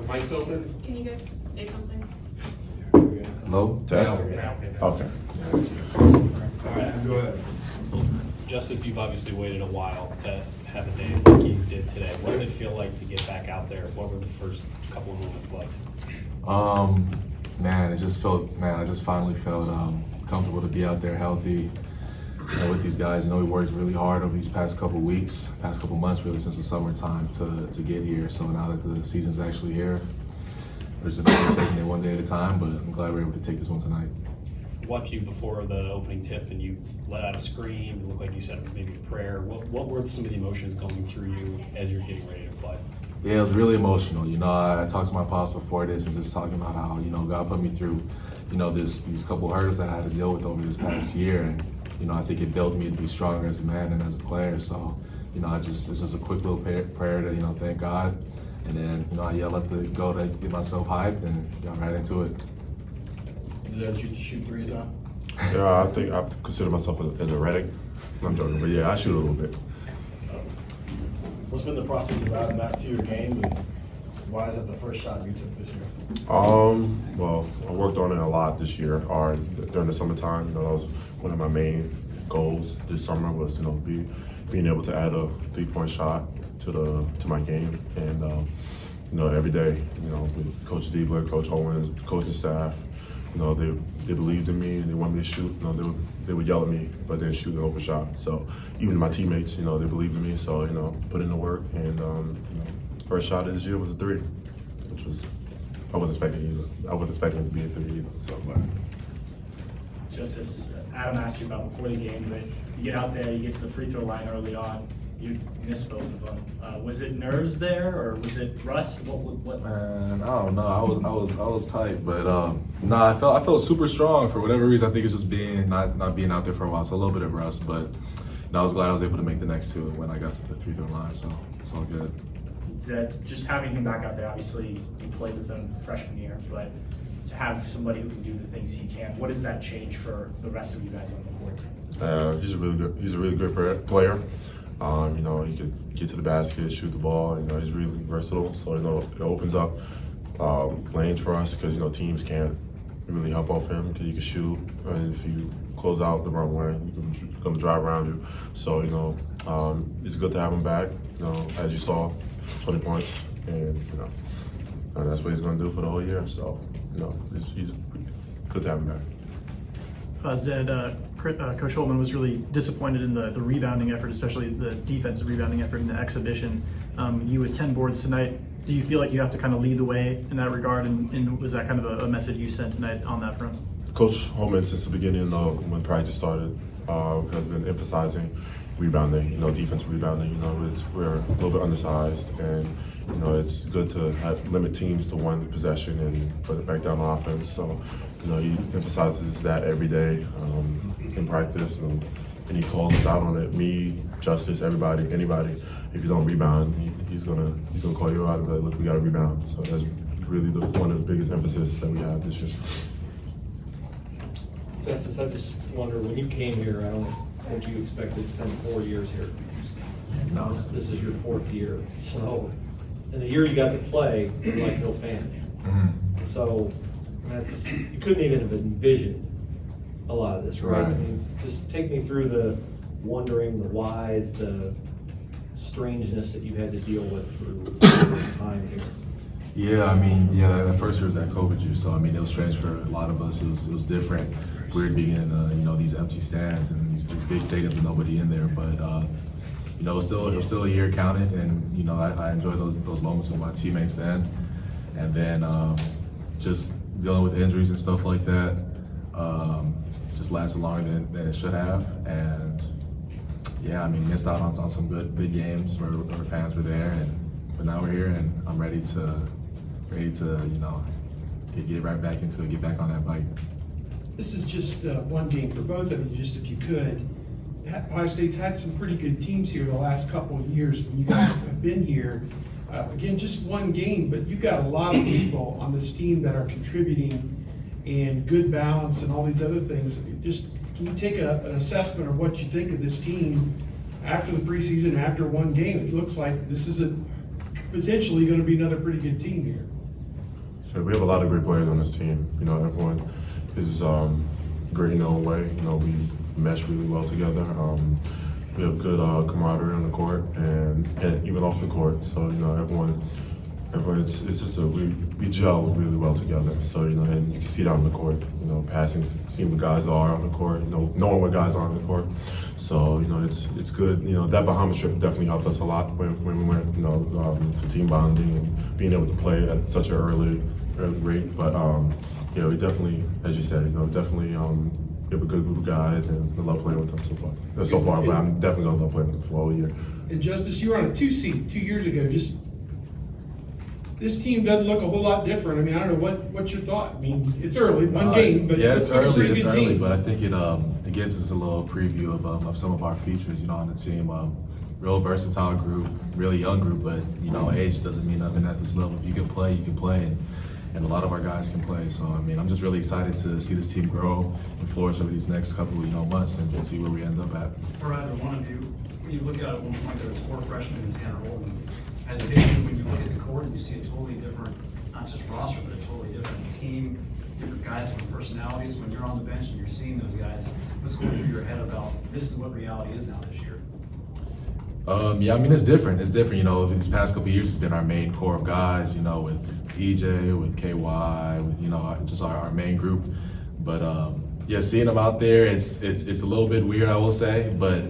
Mic's open. Can you guys say something? Hello? Test? Okay. Okay. All right, go ahead. Justice, you've obviously waited a while to have a day like you did today. What did it feel like to get back out there? What were the first couple of moments like? Man, I just finally felt comfortable to be out there healthy with these guys. You know, we worked really hard over these past couple months, really since the summertime to get here. So now that the season's actually here, we're just taking it one day at a time, but I'm glad we're able to take this one tonight. Watched you before the opening tip and you let out a scream. It looked like you said maybe a prayer. What were some of the emotions going through you as you're getting ready to play? Yeah, it was really emotional. You know, I talked to my pops before this and just talking about how, you know, God put me through, you know, these couple of hurdles that I had to deal with over this past year. And, you know, I think it built me to be stronger as a man and as a player. So, you know, it's just a quick little prayer to, you know, thank God. And then, you know, I yelled at the go to get myself hyped and got right into it. Zed, you shoot threes now? Yeah, I think I consider myself as a Reddick. I'm joking, but yeah, I shoot a little bit. What's been the process of adding that to your game, and why is that the first shot you took this year? Well, I worked on it a lot this year, or during the summertime. You know, that was one of my main goals this summer was, you know, being able to add a 3-point shot to my game, and you know, every day, you know, with Coach Diebler, Coach Owens, coaching staff, you know, they believed in me and they wanted me to shoot. You know, they would yell at me, but then shoot an open shot. So even my teammates, you know, they believed in me. So, you know, put in the work, and you know, first shot of this year was a 3, which was I wasn't expecting either. I wasn't expecting it to be a 3 either. So, but. Just as Adam asked you about before the game, but you get out there, you get to the free throw line early on, you missed both of them. Was it nerves there, or was it rust? What? Man, I don't know. I was tight, but no, I felt super strong for whatever reason. I think it's just not being out there for a while, so a little bit of rust. But I was glad I was able to make the next 2 when I got to the free throw line. So it's all good. Zed, just having him back out there, obviously you played with him freshman year, but to have somebody who can do the things he can, what does that change for the rest of you guys on the court? He's a really good player. You know, he could get to the basket, shoot the ball. You know, he's really versatile. So, you know, it opens up lanes for us because, you know, teams can't really help off him because he can shoot. And if you close out the wrong way, he can come drive around you. So, you know, it's good to have him back. You know, as you saw, 20 points, and you know, and that's what he's going to do for the whole year. So, you know, he's good to have him back. Zed, Coach Holman was really disappointed in the rebounding effort, especially the defensive rebounding effort in the exhibition. You with 10 boards tonight, do you feel like you have to kind of lead the way in that regard, and was that kind of a message you sent tonight on that front? Coach Holman, since the beginning of when practice started, has been emphasizing rebounding, you know, defensive rebounding. You know, we're a little bit undersized, and you know, it's good to limit teams to one possession and put it back down on offense. So, you know, he emphasizes that every day in practice, and he calls us out on it. Me, Justice, everybody, anybody. If you don't rebound, he's gonna call you out and be like, look, we got to rebound. So that's really one of the biggest emphasis that we have this year. Justice, I just wonder, when you came here, I don't think you expected to spend 4 years here. No. This is your 4th year. So, in the year you got to play, there were like no fans. Mm-hmm. So, you couldn't even have envisioned a lot of this, right? Right. I mean, just take me through the wondering, the whys, the strangeness that you had to deal with through time here. Yeah, I mean, yeah, that first year was that COVID year, so I mean, it was strange for a lot of us. It was different. Weird being in, you know, these empty stands and these big stadiums with nobody in there, but you know, it was still a year counted, and you know, I enjoyed those moments with my teammates then, and then just dealing with injuries and stuff like that, just lasted longer than it should have, and yeah, I mean, missed out on some good big games where our fans were there, but now we're here, and I'm ready to you know, get right back into it, get back on that bike. This is just one game for both of you, just if you could. Ohio State's had some pretty good teams here the last couple of years when you guys have been here. Again, just one game, but you've got a lot of people on this team that are contributing and good balance and all these other things. Just, can you take an assessment of what you think of this team after the preseason, after one game? It looks like this is potentially going to be another pretty good team here. So we have a lot of great players on this team. You know, everyone is great in their own way. You know, we mesh really well together. We have good camaraderie on the court and even off the court. So you know, everyone it's just we gel really well together. So you know, and you can see that on the court. You know, passing, seeing what guys are on the court. You know, knowing what guys are on the court. So you know, it's good. You know, that Bahamas trip definitely helped us a lot when we went. You know, for team bonding and being able to play at such an early rate. But you know, we definitely, as you said, you know, definitely. We have a good group of guys, and I love playing with them so far. But I'm definitely gonna love playing with them for all year. And Justice, you were on a 2 seed 2 years ago. Just this team doesn't look a whole lot different. I mean, I don't know what's your thought. I mean, it's early, one game, but yeah, it's it's like a early. pretty It's good early, team. but I think it gives us a little preview of some of our features. You know, on the team, real versatile group, really young group, but you know, age doesn't mean nothing at this level. If you can play, you can play. And a lot of our guys can play. So, I mean, I'm just really excited to see this team grow and flourish over these next couple months and see where we end up at. For either one of you, when you look at it at one point, there was 4 freshmen and Tanner Holden. Has it been when you look at the court and you see a totally different, not just roster, but a totally different team, different guys, different personalities, when you're on the bench and you're seeing those guys, what's going through your head about this is what reality is now this year? Yeah, I mean, it's different. It's different. You know, these past couple of years, it's been our main core of guys, you know, with EJ, with KY, with, you know, just our main group. But yeah, seeing them out there, it's a little bit weird, I will say, but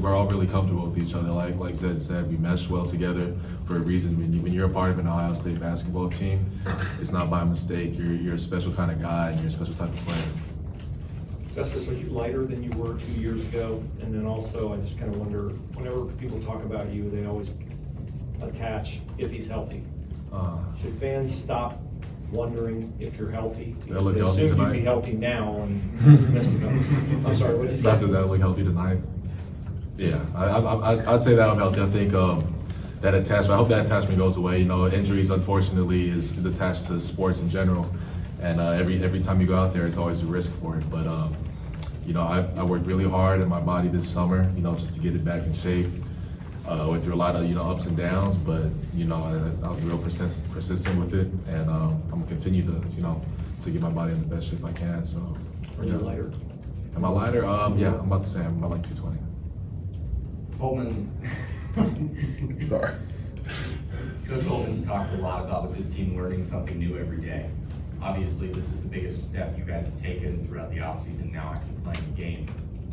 we're all really comfortable with each other. Like Zed said, we mesh well together for a reason. When you're a part of an Ohio State basketball team, it's not by mistake. You're a special kind of guy, and you're a special type of player. Justice, are you lighter than you were 2 years ago? And then also, I just kind of wonder, whenever people talk about you, they always attach if he's healthy. Should fans stop wondering if you're healthy? They'll look Because healthy they assume you'd tonight. be healthy now and missed it. I'm sorry, what did you That's say? it. That look healthy tonight. Yeah, I'd say that I'm healthy. I think that attachment. I hope that attachment goes away. You know, injuries unfortunately is attached to sports in general, and every time you go out there, it's always a risk for it. But you know, I worked really hard in my body this summer. You know, just to get it back in shape. Went through a lot of ups and downs, but you know, I was real persistent with it, and I'm gonna continue to get my body in the best shape I can. So, Are you lighter? Am I lighter? Yeah, I'm about to say I'm about like 220. Holman, Sorry. Coach Holman's talked a lot about with this team learning something new every day. Obviously, this is the biggest step you guys have taken throughout the offseason, now actually playing the game.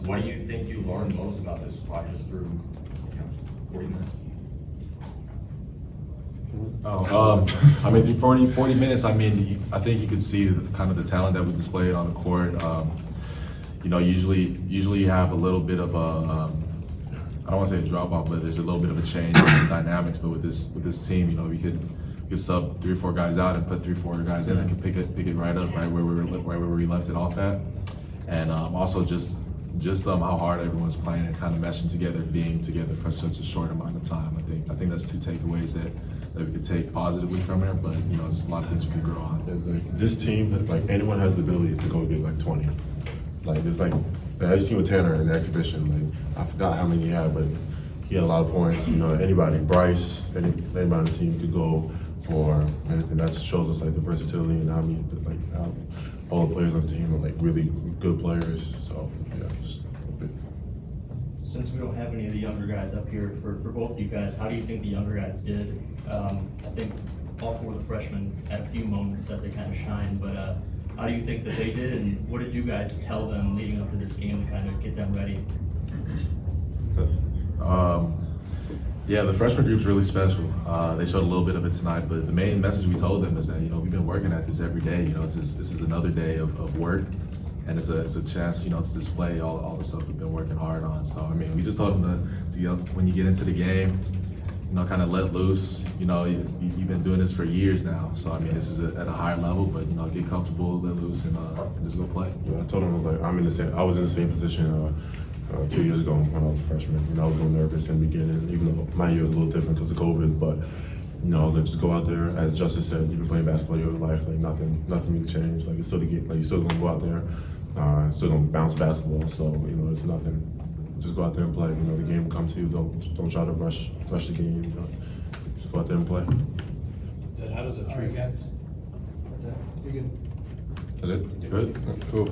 What do you think you learned most about this squad just through 40 minutes? I mean, through 40 minutes, I mean, I think you could see kind of the talent that we displayed on the court. You know, usually you have a little bit of a, I don't want to say a drop off, but there's a little bit of a change in the dynamics. But with this team, you know, we could sub 3 or 4 guys out and put 3 or 4 guys in that can pick it right up right where we left it off at, and also just how hard everyone's playing and kind of meshing together, being together for such a short amount of time. I think that's 2 takeaways that we could take positively from it, but you know, there's a lot of things we could grow on. Like, this team, like anyone has the ability to go get like 20. Like it's like I just seen with Tanner in the exhibition. Like I forgot how many he had, but he had a lot of points. You know, anybody, Bryce, anybody on the team could go for, and that shows us like the versatility and how many like how all the players on the team are like really good players. So yeah, just a bit. Since we don't have any of the younger guys up here, for both of you guys, how do you think the younger guys did? I think all 4 of the freshmen had a few moments that they kind of shined, but how do you think that they did, and what did you guys tell them leading up to this game to kind of get them ready? Yeah, the freshman group's really special. They showed a little bit of it tonight, but the main message we told them is that, you know, we've been working at this every day. You know, this is another day of work, and it's a chance, you know, to display all the stuff we've been working hard on. So, I mean, we just told them to you know, when you get into the game, you know, kind of let loose. You know, you've been doing this for years now. So, I mean, this is at a higher level, but, you know, get comfortable, let loose, and just go play. Yeah, I told him like I was in the same position 2 years ago when I was a freshman. You know, I was a little nervous in the beginning, even though my year was a little different because of COVID. But you know, I was like, just go out there. As Justice said, you've been playing basketball your whole life. Like nothing really changed. Like it's still the game. Like you're still gonna go out there, still gonna bounce basketball. So you know, it's nothing. Just go out there and play. You know, the game will come to you. Don't try to rush the game. You know, just go out there and play. Zed, how does a 3 guys? That's it. You're good. Is it? Good? Cool.